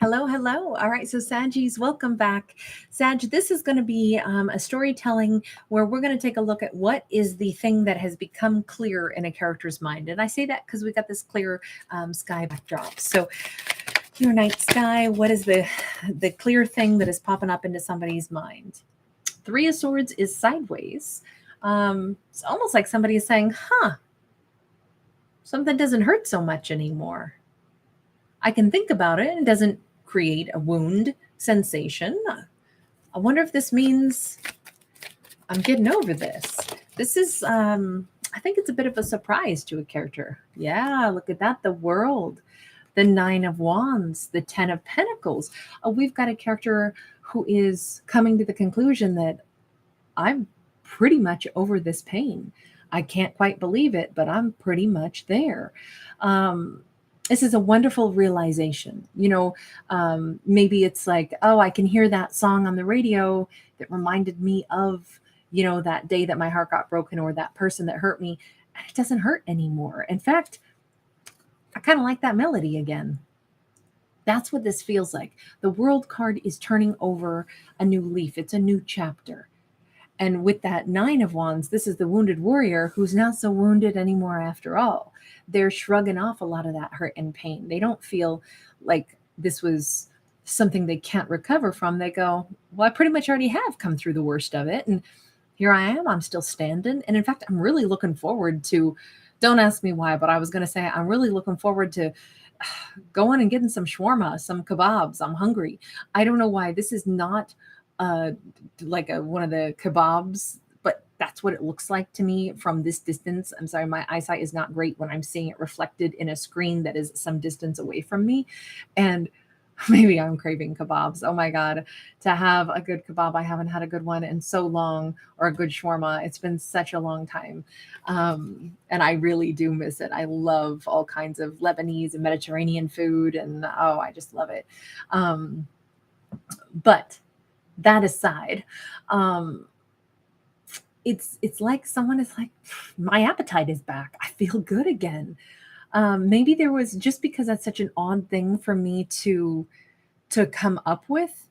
Hello, hello. All right, so Sagis, welcome back. Sag, this is going to be a storytelling where we're going to take a look at what is the thing that has become clear in a character's mind. And I say that because we got this clear sky backdrop. So, your night sky, what is the clear thing that is popping up into somebody's mind? Three of Swords is sideways. It's almost like somebody is saying, huh, something doesn't hurt so much anymore. I can think about it and it doesn't create a wound sensation. I wonder if this means I'm getting over this. This is, I think it's a bit of a surprise to a character. Yeah, look at that. The World, the Nine of Wands, the Ten of Pentacles. We've got a character who is coming to the conclusion that I'm pretty much over this pain. I can't quite believe it, but I'm pretty much there. This is a wonderful realization. Maybe it's like, oh, I can hear that song on the radio that reminded me of, that day that my heart got broken or that person that hurt me. And it doesn't hurt anymore. In fact, I kind of like that melody again. That's what this feels like. The World card is turning over a new leaf. It's a new chapter. And with that Nine of Wands, this is the wounded warrior who's not so wounded anymore after all. They're shrugging off a lot of that hurt and pain. They don't feel like this was something they can't recover from. They go, well, I pretty much already have come through the worst of it. And here I am. I'm still standing. And in fact, I'm really looking forward to, don't ask me why, but I was going to say, I'm really looking forward to going and getting some shawarma, some kebabs. I'm hungry. I don't know why. This is not one of the kebabs, but that's what it looks like to me from this distance. I'm sorry, my eyesight is not great when I'm seeing it reflected in a screen that is some distance away from me. And maybe I'm craving kebabs. Oh my God, to have a good kebab. I haven't had a good one in so long, or a good shawarma. It's been such a long time. And I really do miss it. I love all kinds of Lebanese and Mediterranean food. And oh, I just love it. But that aside, um, it's like someone is like, my appetite is back. I feel good again. Maybe there was, just because that's such an odd thing for me to come up with.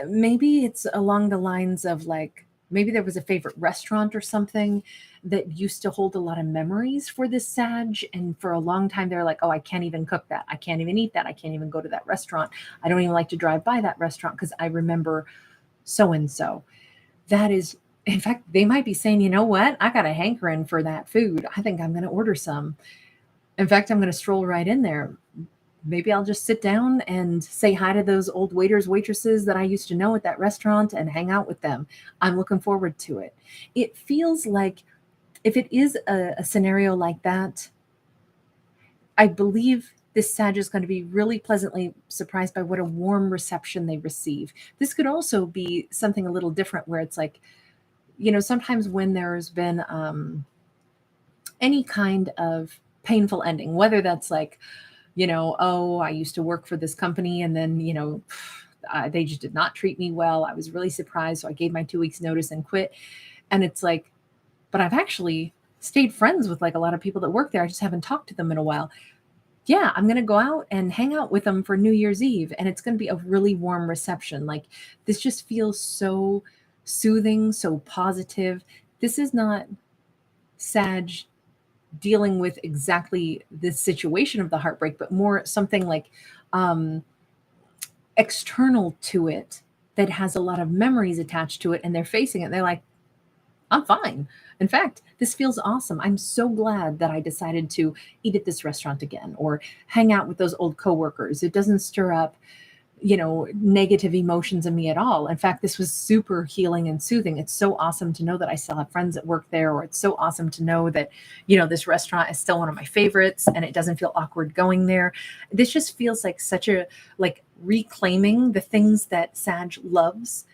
Maybe it's along the lines of like, maybe there was a favorite restaurant or something that used to hold a lot of memories for this Sag. And for a long time, they're like, oh, I can't even cook that. I can't even eat that. I can't even go to that restaurant. I don't even like to drive by that restaurant because I remember so and so. That is, in fact, they might be saying, you know what? I got a hankering for that food. I think I'm going to order some. In fact, I'm going to stroll right in there. Maybe I'll just sit down and say hi to those old waiters, waitresses that I used to know at that restaurant and hang out with them. I'm looking forward to it. It feels like, if it is a scenario like that, I believe this Sag is going to be really pleasantly surprised by what a warm reception they receive. This could also be something a little different where it's like, sometimes when there's been any kind of painful ending, whether that's like, oh, I used to work for this company and then, they just did not treat me well. I was really surprised. So I gave my 2 weeks notice and quit. And it's like, but I've actually stayed friends with like a lot of people that work there. I just haven't talked to them in a while. Yeah, I'm going to go out and hang out with them for New Year's Eve. And it's going to be a really warm reception. Like, this just feels so soothing, so positive. This is not Sag dealing with exactly this situation of the heartbreak, but more something like um, external to it that has a lot of memories attached to it. And they're facing it. And they're like, I'm fine. In fact, this feels awesome. I'm so glad that I decided to eat at this restaurant again or hang out with those old coworkers. It doesn't stir up, negative emotions in me at all. In fact, this was super healing and soothing. It's so awesome to know that I still have friends that work there, or it's so awesome to know that, this restaurant is still one of my favorites and it doesn't feel awkward going there. This just feels like such a, like, reclaiming the things that Sag loves,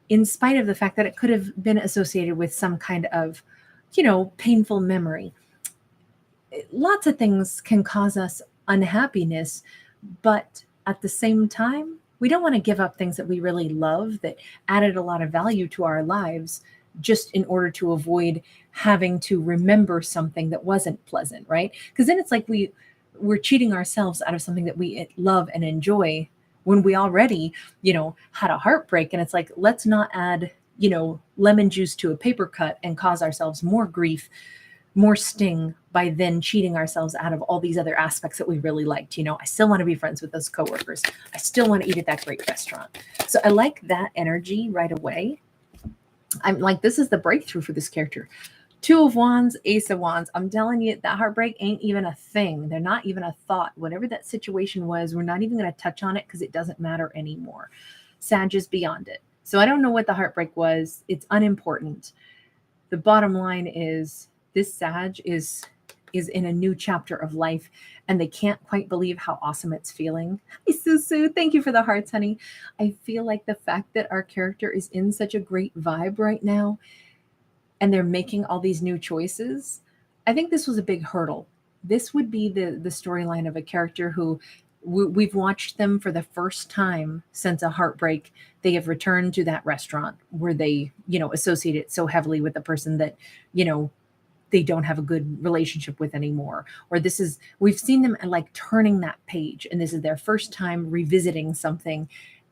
in spite of the fact that it could have been associated with some kind of, painful memory. Lots of things can cause us unhappiness, but at the same time, we don't want to give up things that we really love, that added a lot of value to our lives, just in order to avoid having to remember something that wasn't pleasant, right? Because then it's like we're cheating ourselves out of something that we love and enjoy when we already, had a heartbreak. And it's like, let's not add, lemon juice to a paper cut and cause ourselves more grief, more sting by then cheating ourselves out of all these other aspects that we really liked. I still want to be friends with those coworkers. I still want to eat at that great restaurant. So I like that energy right away. I'm like, this is the breakthrough for this character. Two of Wands, Ace of Wands. I'm telling you, that heartbreak ain't even a thing. They're not even a thought. Whatever that situation was, we're not even going to touch on it because it doesn't matter anymore. Sag is beyond it. So I don't know what the heartbreak was. It's unimportant. The bottom line is this Sag is in a new chapter of life, and they can't quite believe how awesome it's feeling. Hi, Susu. Thank you for the hearts, honey. I feel like the fact that our character is in such a great vibe right now, and they're making all these new choices. I think this was a big hurdle. This would be the storyline of a character who we've watched them for the first time since a heartbreak. They have returned to that restaurant where they, associate it so heavily with the person that, they don't have a good relationship with anymore. Or we've seen them like turning that page, and this is their first time revisiting something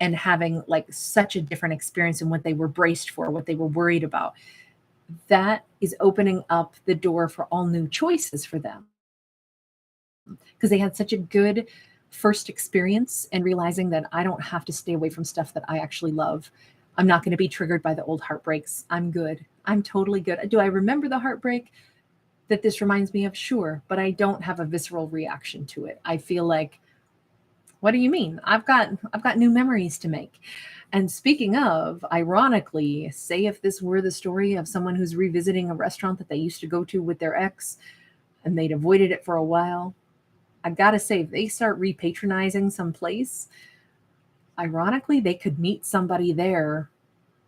and having like such a different experience than what they were braced for, what they were worried about. That is opening up the door for all new choices for them because they had such a good first experience and realizing that I don't have to stay away from stuff that I actually love. I'm not going to be triggered by the old heartbreaks. I'm good. I'm totally good. Do I remember the heartbreak that this reminds me of? Sure, but I don't have a visceral reaction to it. I feel like, what do you mean? I've got new memories to make. And speaking of, ironically, say if this were the story of someone who's revisiting a restaurant that they used to go to with their ex and they'd avoided it for a while, I gotta say, if they start repatronizing some place, ironically, they could meet somebody there.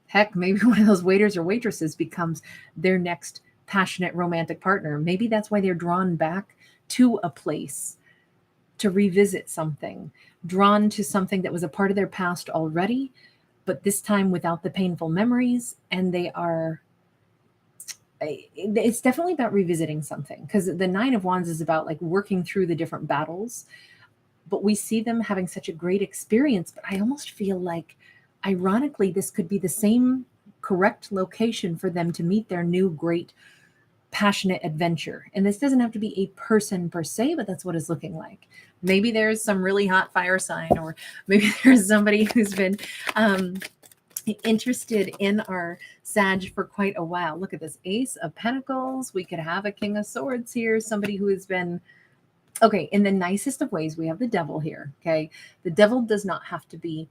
Heck, maybe one of those waiters or waitresses becomes their next passionate romantic partner. Maybe that's why they're drawn back to a place to revisit something, drawn to something that was a part of their past already, but this time without the painful memories. And it's definitely about revisiting something, because the Nine of Wands is about like working through the different battles, but we see them having such a great experience. But I almost feel like, ironically, this could be the same correct location for them to meet their new great passionate adventure. And this doesn't have to be a person per se, but that's what it's looking like. Maybe there's some really hot fire sign, or maybe there's somebody who's been interested in our Sag for quite a while. Look at this Ace of Pentacles. We could have a King of Swords here, somebody who has been, okay, in the nicest of ways, we have the Devil here, okay? The Devil does not have to be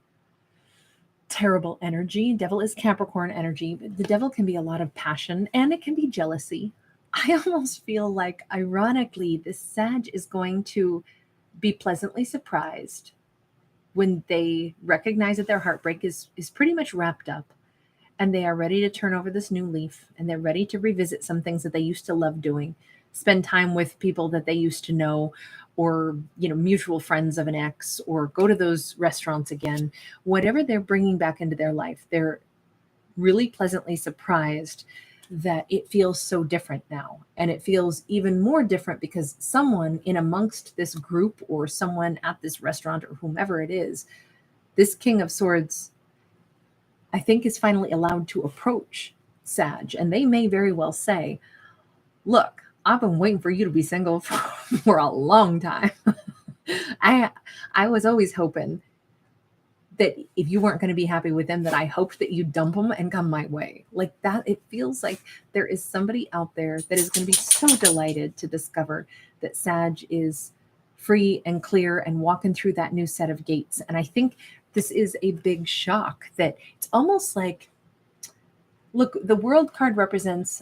terrible energy. Devil is Capricorn energy, but the Devil can be a lot of passion, and it can be jealousy. I almost feel like, ironically, this Sag is going to be pleasantly surprised when they recognize that their heartbreak is pretty much wrapped up, and they are ready to turn over this new leaf, and they're ready to revisit some things that they used to love doing, spend time with people that they used to know, or mutual friends of an ex, or go to those restaurants again. Whatever they're bringing back into their life, they're really pleasantly surprised that it feels so different now. And it feels even more different because someone in amongst this group, or someone at this restaurant, or whomever it is, this King of Swords, I think, is finally allowed to approach Sag. And they may very well say, look, I've been waiting for you to be single for a long time. I was always hoping that if you weren't going to be happy with them, that I hoped that you'd dump them and come my way. Like that, it feels like there is somebody out there that is going to be so delighted to discover that Sag is free and clear and walking through that new set of gates. And I think this is a big shock, that it's almost like, look, the World card represents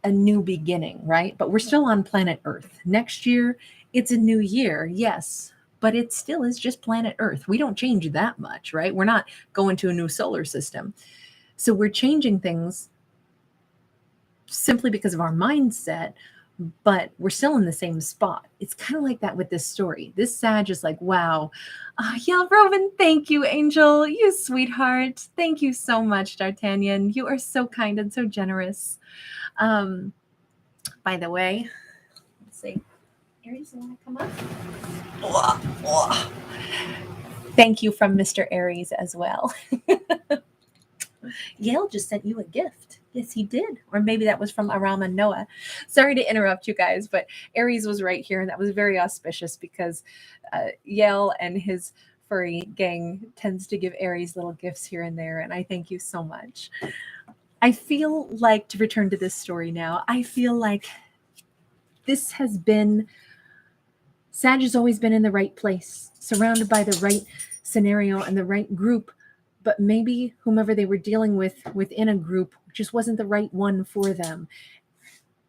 a new beginning, right? But we're still on planet Earth. Next year, it's a new year, yes, but it still is just planet Earth. We don't change that much, right? We're not going to a new solar system. So we're changing things simply because of our mindset, but we're still in the same spot. It's kind of like that with this story. This Sag is like, wow. Yeah, Robin, thank you, Angel. You sweetheart. Thank you so much, D'Artagnan. You are so kind and so generous. By the way, let's see. Aries, you want to come up? Oh, oh. Thank you from Mr. Aries as well. Yale just sent you a gift. Yes, he did. Or maybe that was from Aram and Noah. Sorry to interrupt you guys, but Aries was right here, and that was very auspicious because Yale and his furry gang tends to give Aries little gifts here and there, and I thank you so much. I feel like, to return to this story now, I feel like this has been, Sag has always been in the right place, surrounded by the right scenario and the right group, but maybe whomever they were dealing with within a group just wasn't the right one for them.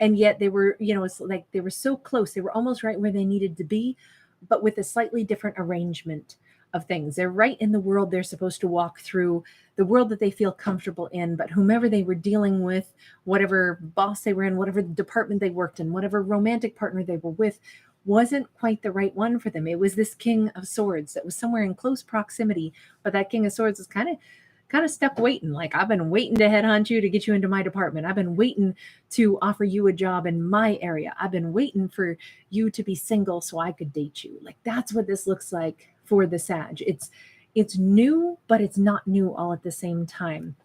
And yet they were, it's like they were so close. They were almost right where they needed to be, but with a slightly different arrangement of things. They're right in the world they're supposed to walk through, the world that they feel comfortable in, but whomever they were dealing with, whatever boss they were in, whatever department they worked in, whatever romantic partner they were with, wasn't quite the right one for them. It was this King of Swords that was somewhere in close proximity, but that King of Swords is kind of stuck waiting. Like, I've been waiting to headhunt you to get you into my department. I've been waiting to offer you a job in my area. I've been waiting for you to be single so I could date you. Like, that's what this looks like for the Sag. It's new, but it's not new all at the same time.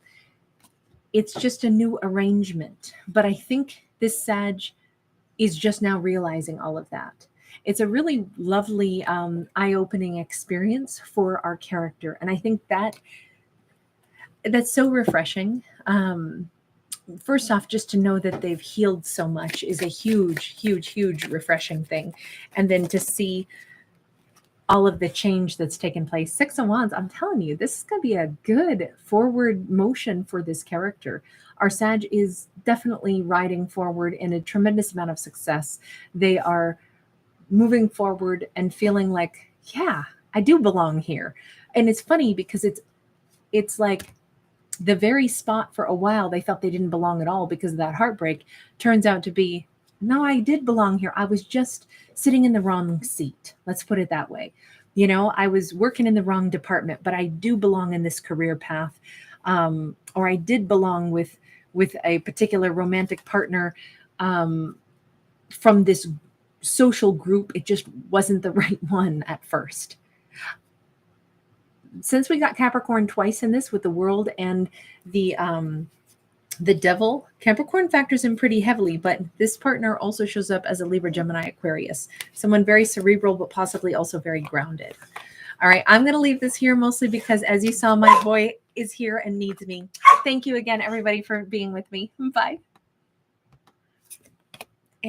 It's just a new arrangement. But I think this Sag is just now realizing all of that. It's a really lovely, eye-opening experience for our character. And I think that's so refreshing. First off, just to know that they've healed so much is a huge, huge, huge refreshing thing. And then to see all of the change that's taken place. 6 of Wands, I'm telling you, this is going to be a good forward motion for this character. Our Sag is definitely riding forward in a tremendous amount of success. They are moving forward and feeling like, yeah, I do belong here. And it's funny because it's like the very spot for a while they felt they didn't belong at all because of that heartbreak turns out to be, no, I did belong here. I was just sitting in the wrong seat. Let's put it that way. I was working in the wrong department, but I do belong in this career path. Or I did belong with a particular romantic partner from this social group. It just wasn't the right one at first. Since we got Capricorn twice in this with the world and the devil, Capricorn factors in pretty heavily, but this partner also shows up as a Libra, Gemini, Aquarius, someone very cerebral, but possibly also very grounded. All right, I'm going to leave this here mostly because, as you saw, my boy is here and needs me. Thank you again, everybody, for being with me. Bye.